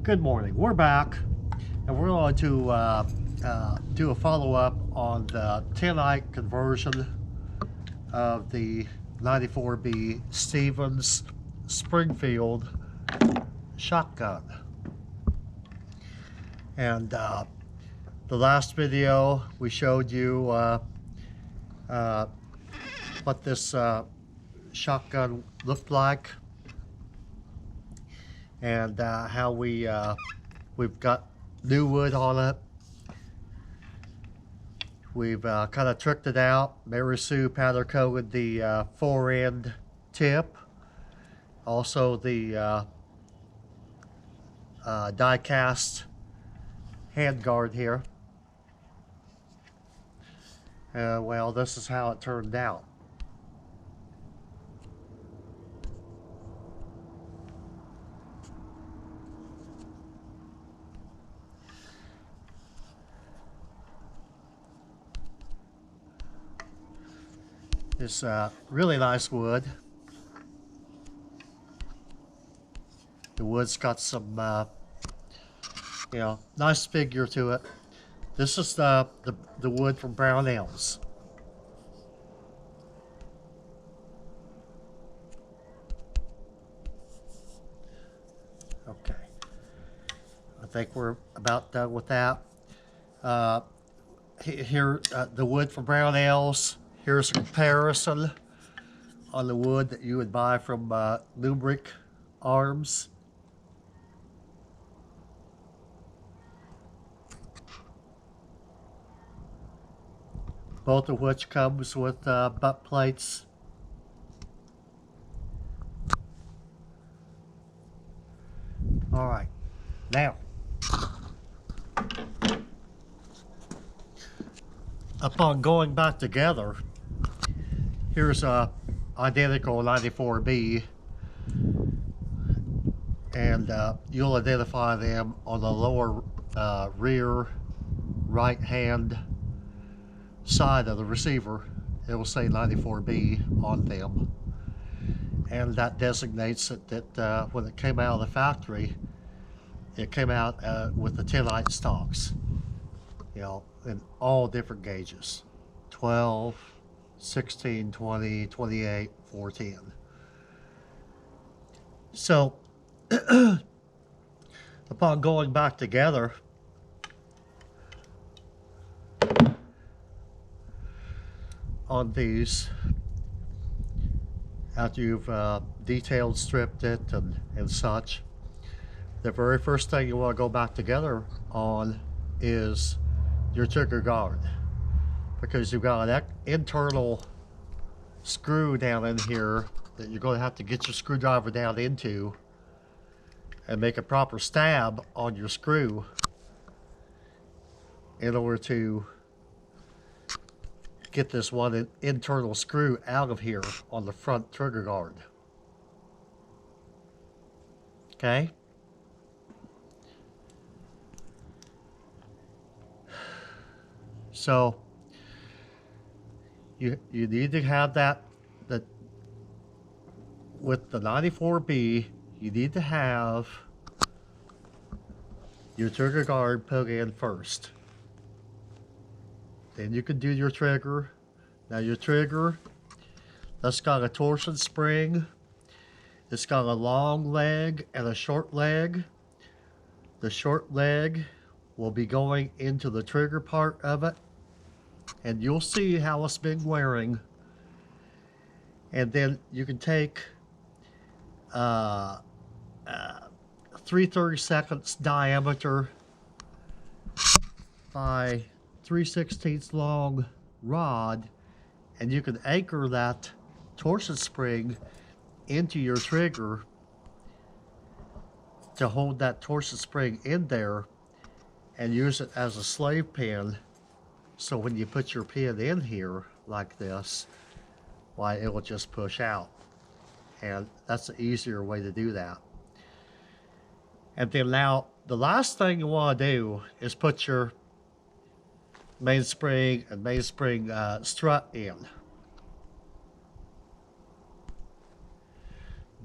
Good morning. We're back, and we're going to do a follow-up on the Tenite conversion of the 94B Stevens Springfield shotgun. And the last video we showed you what this shotgun looked like, and how we've got new wood on it. We've kind of tricked it out. Mary Sue powder coated the fore-end tip, also the die cast hand guard here. Well, this is how it turned out. It's really nice wood. The wood's got some, nice figure to it. This is the wood from brown elms. Okay, I think we're about done with that. Here, the wood from brown elms. Here's a comparison on the wood that you would buy from Lubric Arms. Both of which comes with butt plates. All right, now upon going back together, here's a identical 94B, and you'll identify them on the lower rear right hand side of the receiver. It will say 94B on them, and that designates it that when it came out of the factory, it came out with the Tenite stocks, in all different gauges: 12, 16, 20, 28, 410. So upon going back together, on these, after you've detailed stripped it and such, the very first thing you want to go back together on is your trigger guard, because you've got an internal screw down in here that you're going to have to get your screwdriver down into and make a proper stab on your screw in order to get this one internal screw out of here on the front trigger guard. Okay? So you need to have that with the 94B, you need to have your trigger guard put in first. Then you can do your trigger. Now your trigger, that's got a torsion spring. It's got a long leg and a short leg. The short leg will be going into the trigger part of it, and you'll see how it's been wearing. And then you can take 3/32 diameter by 3/16 long rod, and you can anchor that torsion spring into your trigger to hold that torsion spring in there, and use it as a slave pin. So when you put your pin in here like this, why, it will just push out. And that's the easier way to do that. And then now the last thing you want to do is put your mainspring and mainspring strut in.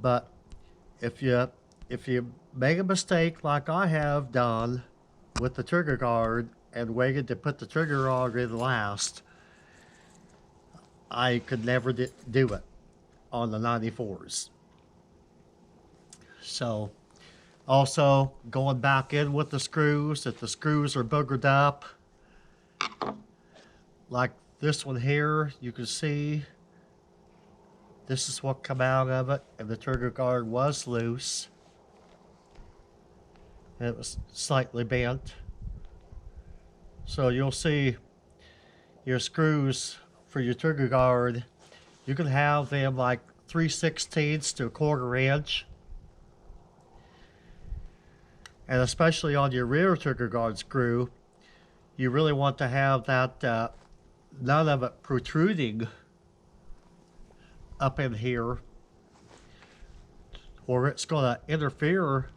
But if you if you make a mistake like I have done with the trigger guard and waited to put the trigger guard in last, I could never do it on the 94s. So also going back in with the screws, if the screws are boogered up, like this one here, you can see this is what come out of it, and the trigger guard was loose. It was slightly bent. So you'll see your screws for your trigger guard, you can have them like 3/16 to 1/4 inch. And especially on your rear trigger guard screw, you really want to have that none of it protruding up in here, or it's going to interfere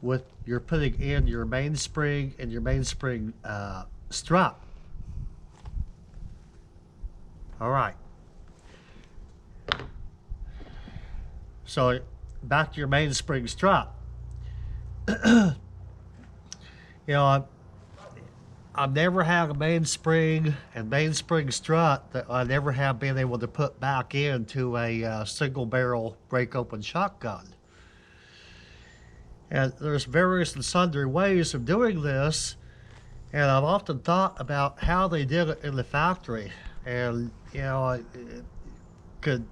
with your putting in your mainspring and your mainspring strut. All right. So back to your mainspring strut. You know, I've never had a mainspring and mainspring strut that I never have been able to put back into a single barrel break open shotgun. And there's various and sundry ways of doing this, and I've often thought about how they did it in the factory. And you know, it could,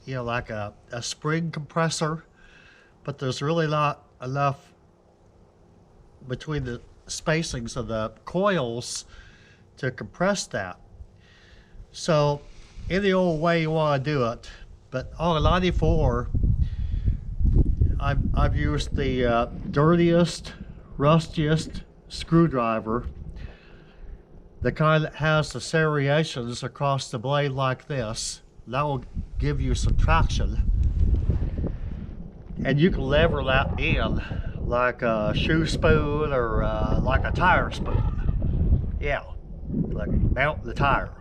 you know, like a spring compressor, but there's really not enough between the spacings of the coils to compress that. So any old way you want to do it, but on a 94, I've used the dirtiest, rustiest screwdriver, the kind that has the serrations across the blade like this. That will give you some traction, and you can lever that in like a shoe spoon or like a tire spoon. Yeah, like mount the tire.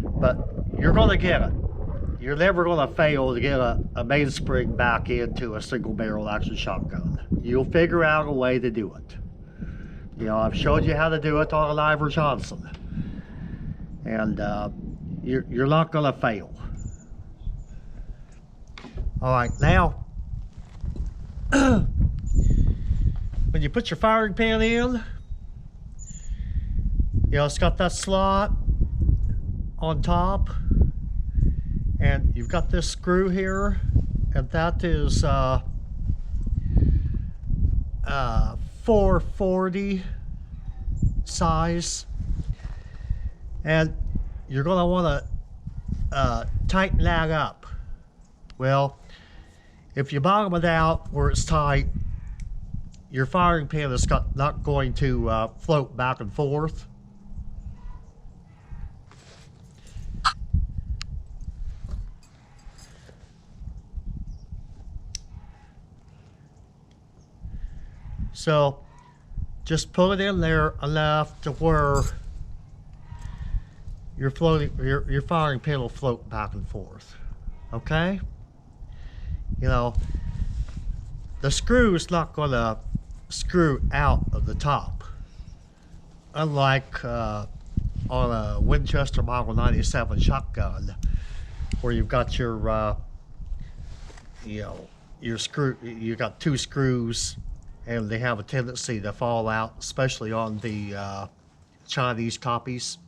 But you're going to get it. You're never going to fail to get a mainspring back into a single barrel action shotgun. You'll figure out a way to do it. You know, I've showed you how to do it on an Iver Johnson, and you're not going to fail. All right, now when you put your firing pin in, you know, it's got that slot on top, and you've got this screw here, and that is 440 size, and you're going to want to tighten that up. Well, if you bottom it out where it's tight, your firing pin is not going to float back and forth. So just put it in there enough to where your firing pin will float back and forth. Okay? You know, the screw is not going to screw out of the top, unlike on a Winchester Model 97 shotgun, where you've got your you know, your screw. You got two screws, and they have a tendency to fall out, especially on the Chinese copies.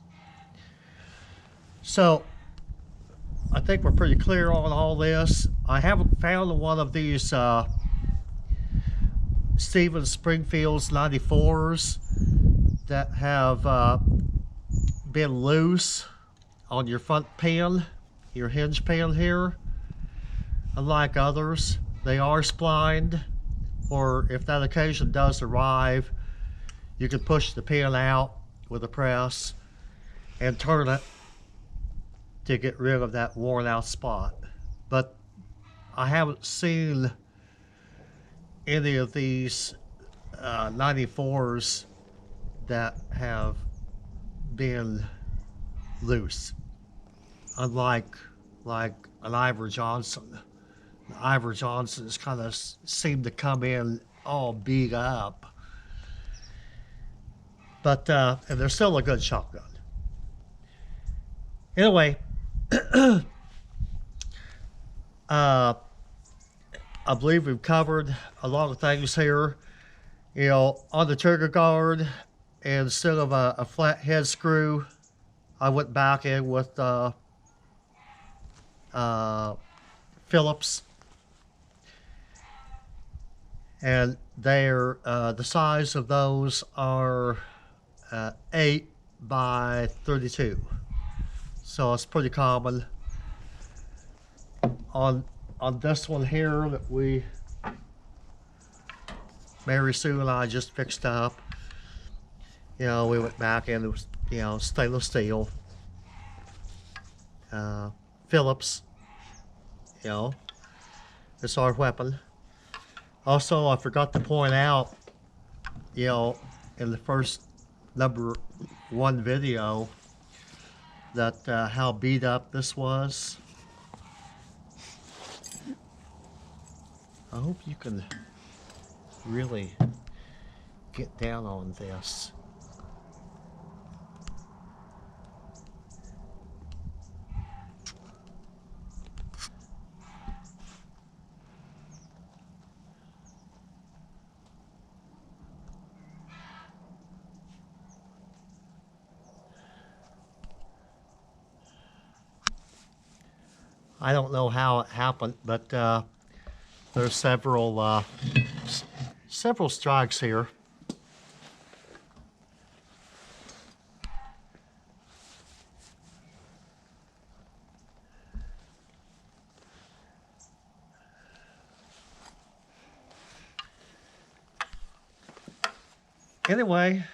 So I think we're pretty clear on all this. I haven't found one of these Stevens Springfield's 94s that have been loose on your front pin, your hinge pin here. Unlike others, they are splined, or if that occasion does arrive, you can push the pin out with a press and turn it to get rid of that worn out spot. But I haven't seen any of these 94s that have been loose, unlike an Iver Johnson The Ivor Johnsons kind of seem to come in all beat up. But, and they're still a good shotgun. Anyway, I believe we've covered a lot of things here. You know, on the trigger guard, instead of a flat head screw, I went back in with Phillips. And they're, the size of those are 8 by 32. So it's pretty common. On this one here that Mary Sue and I just fixed up, you know, we went back and it was, you know, stainless steel, Phillips, you know, it's our weapon. Also, I forgot to point out, you know, in the first #1 video that how beat up this was. I hope you can really get down on this. I don't know how it happened, but there's several strikes here. Anyway,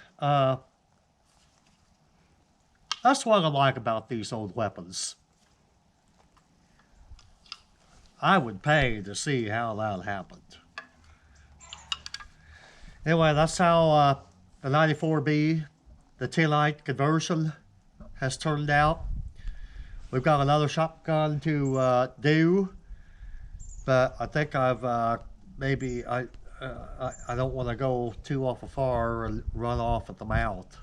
that's what I like about these old weapons. I would pay to see how that happened. Anyway, that's how the 94B, the Tenite conversion, has turned out. We've got another shotgun to do, but I think I've maybe I don't want to go too awful far and run off at the mouth.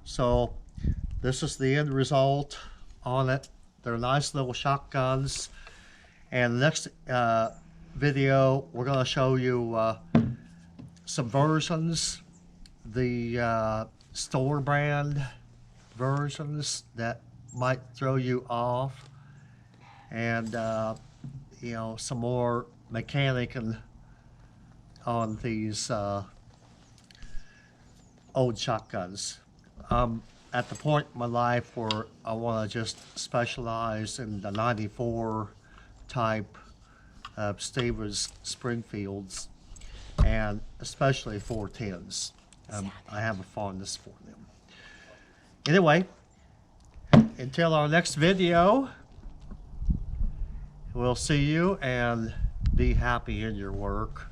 So this is the end result on it. They're nice little shotguns. And the next video, we're going to show you some versions, the store brand versions that might throw you off, and you know, some more mechanic on these old shotguns. At the point in my life where I want to just specialize in the 94 type of Stevens Springfields, and especially 410s. I have a fondness for them. Anyway, until our next video, we'll see you and be happy in your work.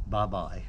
Bye-bye.